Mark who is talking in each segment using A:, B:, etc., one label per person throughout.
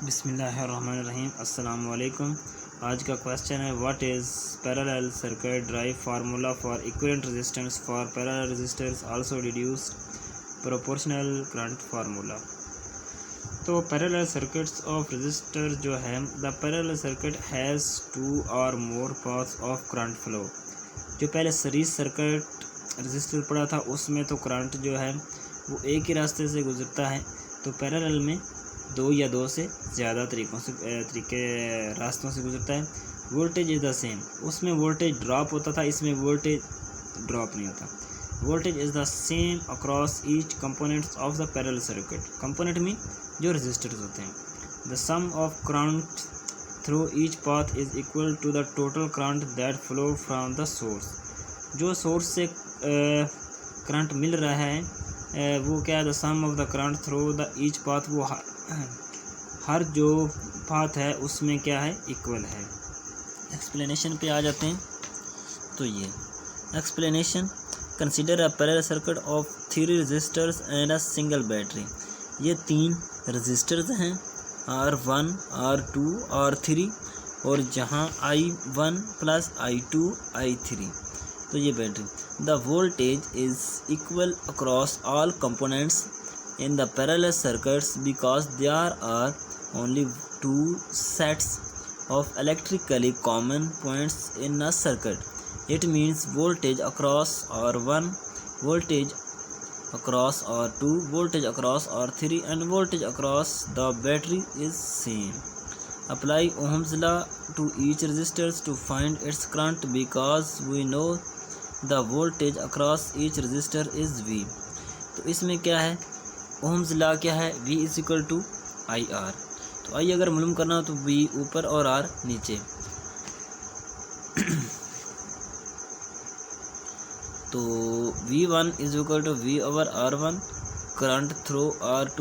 A: बिस्मिल्लाहिर्रहमानिर्रहीम। अस्सलाम वालेकुम। आज का क्वेश्चन है what is parallel circuit derive formula for equivalent resistance for parallel resistors also deduced proportional current formula. तो पैरेलल सर्किट्स ऑफ रेजिस्टर जो है, the parallel circuit has two और more paths of current flow. जो पहले series circuit resistor पड़ा था उसमें तो करंट जो है वो एक ही रास्ते से गुजरता है, तो पैरेलल में दो या दो से ज़्यादा रास्तों से गुजरता है। वोल्टेज इज़ द सेम, उसमें वोल्टेज ड्रॉप होता था, इसमें वोल्टेज ड्रॉप नहीं होता। Voltage is the same across each components of the parallel circuit. Component में जो रेजिस्टर्स होते हैं। The sum of current through each path is equal to the total current that flow from the source. जो source से current मिल रहा है वो क्या है, the sum of the current through the each path, वो हर जो पाथ है उसमें क्या है, इक्वल है। एक्सप्लेनेशन पे आ जाते हैं। तो ये explanation, consider a parallel circuit of 3 resistors and a single battery. ये 3 रेजिस्टर्स हैं, R1, R2, R3, और जहाँ I1 प्लस I2 I3, तो ये battery. The voltage is equal across all components in the parallel circuits because there are only 2 sets of electrically common points in a circuit. It means voltage across R1, voltage across R2, voltage across R3 and voltage across the battery is same. Apply Ohm's law to each resistor to find its current because we know the voltage across each resistor is V. तो इसमें क्या है, Ohm's law क्या है, V is equal to I R. तो I अगर मालूम करना हो तो V ऊपर और R नीचे। तो V1 is equal to V over R1, current through R2,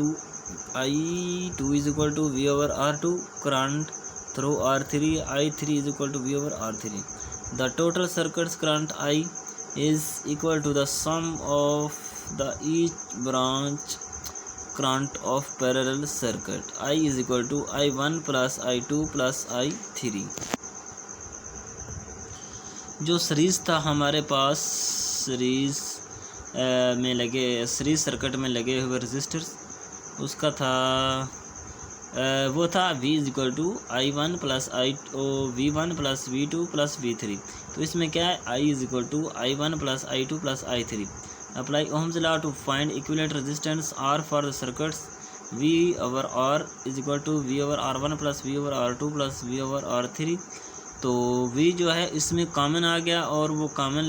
A: I2 is equal to V over R2, current through R3, I3 is equal to V over R3। The total circuit current I is equal to the sum of the each branch current of parallel circuit. I is equal to I1 plus I2 plus I3। जो series था हमारे पास, series circuit में लगे हुए resistors, उसका था वो था V is equal to I1 plus V1 plus V2 plus V3। तो इसमें क्या है, I is equal to I1 plus I2 plus I3। Apply Ohm's law to find equivalent resistance R for the circuits. V over R is equal to V over R1 plus V over R2 plus V over R3। तो V जो है इसमें common आ गया और वो common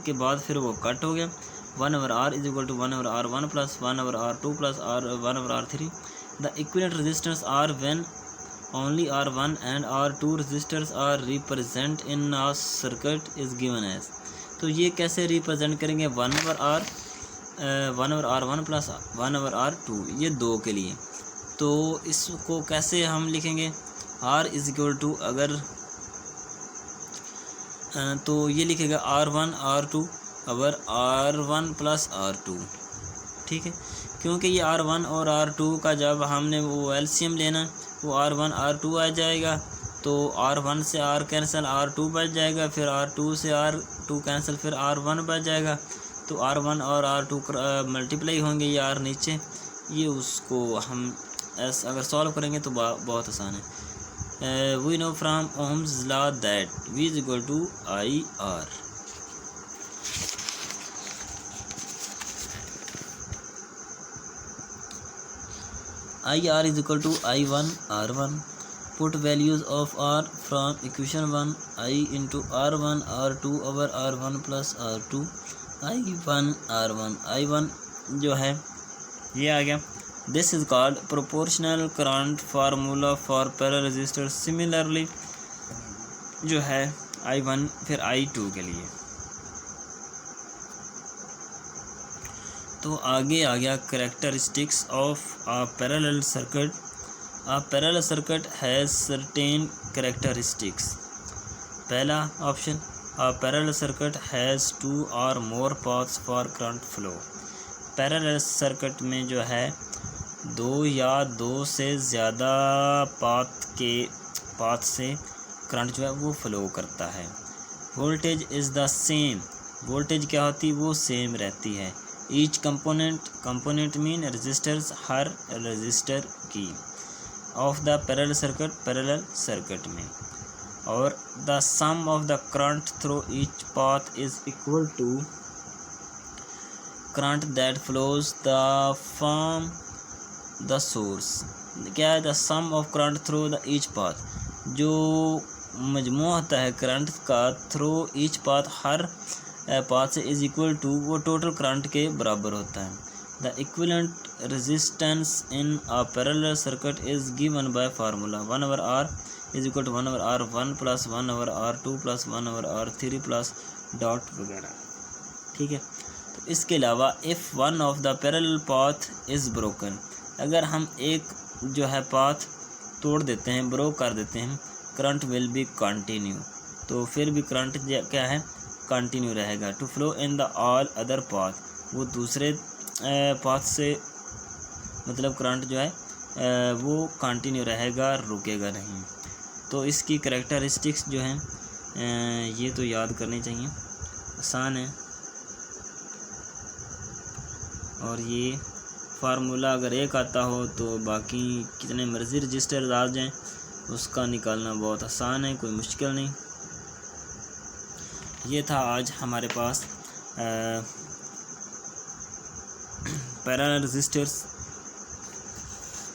A: के बाद फिर वो कट हो गया। 1 over R is equal to 1 over R1 plus 1 over R2 plus 1 over R3। The equivalent resistance R when only R1 and R2 resistors are represent in a circuit is given as। तो ये कैसे represent करेंगे, 1 over R1 plus 1 over R2, ये 2 के लिए। तो इसको कैसे हम लिखेंगे, R इज इक्वल टू, अगर तो ये लिखेगा R1 R2 over R1 plus R2, ठीक है। क्योंकि ये R1 और R2 का जब हमने वो एलसीएम लेना, वो R1 R2 आ जाएगा, तो R1 से R कैंसिल, R2 बच जाएगा, फिर R2 से R2 कैंसिल, फिर R1 बच जाएगा। तो R1 और R2 मल्टीप्लाई होंगे, ये R नीचे, ये उसको हम ऐसा अगर सॉल्व करेंगे तो बहुत आसान है। We know from Ohm's law that V is equal to I R. I R is equal to I1 R1। Put values of R from equation 1, I into R1 R2 over R1 plus R2, I1 R1, I1 जो है ये आ गया। This is called proportional current formula for parallel resistors। Similarly जो है I1 फिर I2 के लिए। तो आगे आ गया characteristics of a parallel circuit। A parallel circuit has certain characteristics। पहला option, a parallel circuit has 2 or more paths for current flow। Parallel circuit में जो है दो या दो से ज़्यादा पाथ से करंट जो है वो फ्लो करता है। Voltage is the same, voltage क्या होती है वो सेम रहती है। ईच कंपोनेंट मीन रेजिस्टर्स, हर रेजिस्टर की, ऑफ द पैरेलल सर्किट में, और the sum of the current through each path is equal to current that flows the from the source. क्या है? The sum of current through the each path, जो मजमू होता है current का through each path, हर पाथ से, is equal to, वो टोटल करंट के बराबर होता है। The equivalent resistance in a parallel circuit is given by formula 1/R is equal to 1/R1 plus 1/R2 plus 1/R3 plus dot वगैरह। ठीक है। तो इसके अलावा if one of the parallel path is broken, अगर हम एक जो है पाथ तोड़ देते हैं, ब्रोक कर देते हैं, करंट विल बी कंटिन्यू, तो फिर भी करंट क्या है? कंटिन्यू रहेगा। To flow in the all other path, वो दूसरे पाथ से मतलब करंट जो है वो कंटिन्यू रहेगा, रुकेगा नहीं। तो इसकी करैक्टरिस्टिक्स जो हैं ये तो याद करनी चाहिए, आसान है। और ये फार्मूला अगर एक आता हो तो बाकी कितने मर्जी रजिस्टर आ जाएं उसका निकालना बहुत आसान है, कोई मुश्किल नहीं। ये था आज हमारे पास पैरेलल रजिस्टर्स।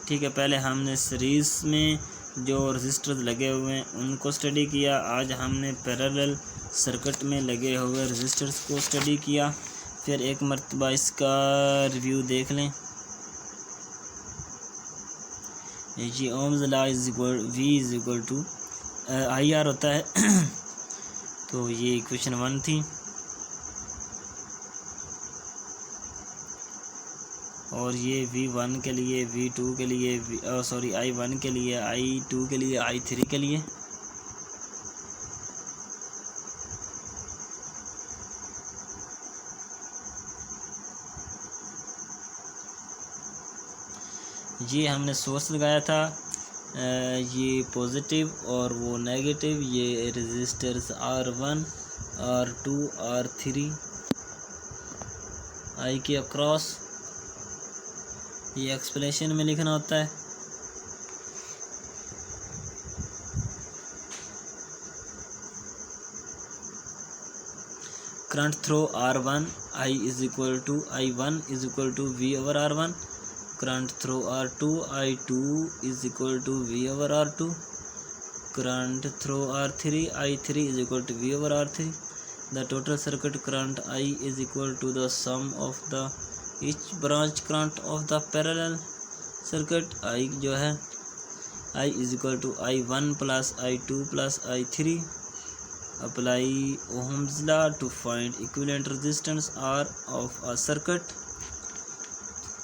A: ठीक है, पहले हमने सीरीज़ में जो रजिस्टर्स लगे हुए हैं उनको स्टडी किया। आज हमने पैरेलल सर्किट में लगे हुए रजिस्टर्स को स्टडी किया। फिर एक मरतबा इसका रिव्यू देख लें। जी Ohm's law is equal V is equal to IR होता है। तो ये इक्वेशन 1 थी। और ये V1 के लिए, V2 के लिए, I1 के लिए, I2 के लिए, I3 के लिए। ये हमने सोर्स लगाया था, ये पॉजिटिव और वो नेगेटिव, ये resistors R1, R2, R3 I के अक्रॉस, ये एक्सप्लेनेशन में लिखना होता है। Current through R1 I1 is equal to V/R1, current through R2 I2 is equal to V/R2, current through R3 I3 is equal to V/R3। The total circuit current I is equal to the sum of the each branch current of the parallel circuit. I जो है I is equal to I1 plus I2 plus I3। Apply Ohm's law to find equivalent resistance R of a circuit.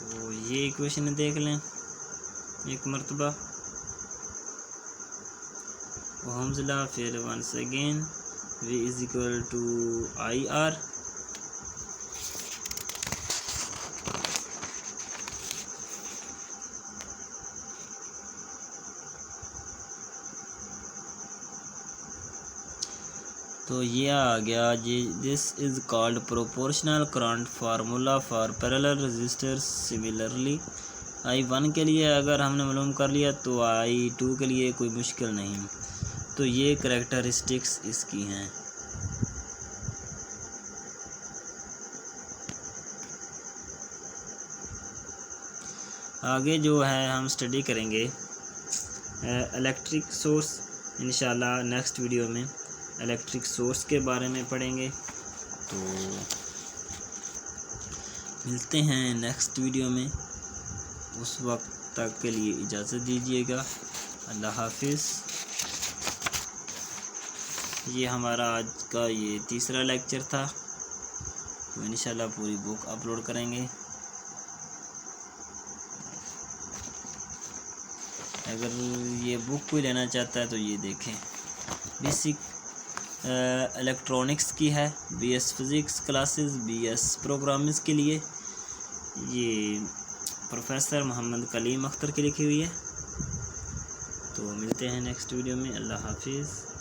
A: तो ये equation देख लें एक मरतबा, Ohm's law, फिर once again V is equal to IR। तो ये आ गया जी। This is called proportional current formula for parallel resistors. Similarly I1 के लिए अगर हमने मालूम कर लिया तो I2 के लिए कोई मुश्किल नहीं। तो ये करैक्टरिस्टिक्स इसकी हैं। आगे जो है हम स्टडी करेंगे इलेक्ट्रिक सोर्स। इंशाल्लाह नेक्स्ट वीडियो में इलेक्ट्रिक सोर्स के बारे में पढ़ेंगे। तो मिलते हैं नेक्स्ट वीडियो में, उस वक्त तक के लिए इजाज़त दीजिएगा। अल्लाह हाफिज़। ये हमारा आज का ये तीसरा लेक्चर था। तो इंशाल्लाह पूरी बुक अपलोड करेंगे। अगर ये बुक कोई लेना चाहता है तो ये देखें, बेसिक इलेक्ट्रॉनिक्स की है, BS physics classes, BS programmings के लिए। ये प्रोफेसर मोहम्मद कलीम अख्तर की लिखी हुई है। तो मिलते हैं नेक्स्ट वीडियो में। अल्लाह हाफिज़।